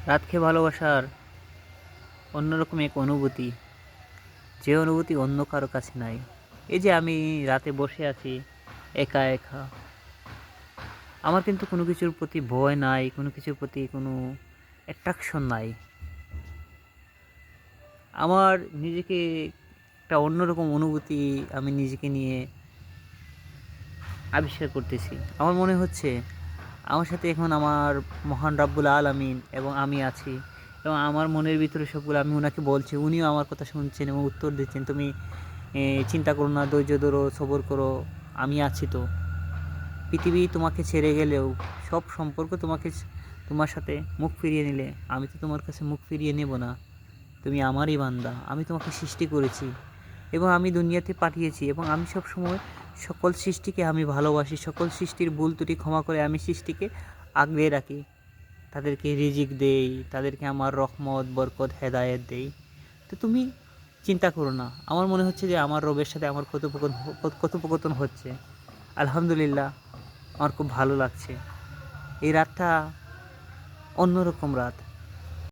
রাতকে ভালোবাসার অন্যরকম এক অনুভূতি, যে অনুভূতি অন্য কারো কাছে নাই। এই যে আমি রাতে বসে আছি একা একা, আমার কিন্তু কোনো কিছুর প্রতি ভয় নাই, কোনো কিছুর প্রতি কোনো অ্যাট্রাকশন নাই। আমার নিজেকে একটা অন্যরকম অনুভূতি আমি নিজেকে নিয়ে আবিষ্কার করতেছি। আমার মনে হচ্ছে আমার সাথে এখন আমার মহান রাব্বুল আলামিন এবং আমি আছি, এবং আমার মনের ভিতরে সবগুলো আমি ওনাকে বলছি, উনিও আমার কথা শুনছেন এবং উত্তর দিচ্ছেন, তুমি চিন্তা করো না, ধৈর্য ধরো, সবর করো, আমি আছি তো। পৃথিবী তোমাকে ছেড়ে গেলেও সব সম্পর্ক তোমার সাথে মুখ ফিরিয়ে নিলে আমি তো তোমার কাছে মুখ ফিরিয়ে নেব না। তুমি আমারই বান্দা, আমি তোমাকে সৃষ্টি করেছি এবং আমি দুনিয়াতে পাঠিয়েছি, এবং আমি সব সময় সকল সৃষ্টিকে আমি ভালোবাসি। সকল সৃষ্টির ভুল ত্রুটি ক্ষমা করে আমি সৃষ্টিকে আগলে রাখি, তাদেরকে রিজিক দেই, তাদেরকে আমার রহমত বরকত হেদায়েত দেই। তো তুমি চিন্তা করো না। আমার মনে হচ্ছে যে আমার রবের সাথে আমার কথোপকথন হচ্ছে। আলহামদুলিল্লাহ, আমার খুব ভালো লাগছে। এই রাতটা অন্যরকম রাত।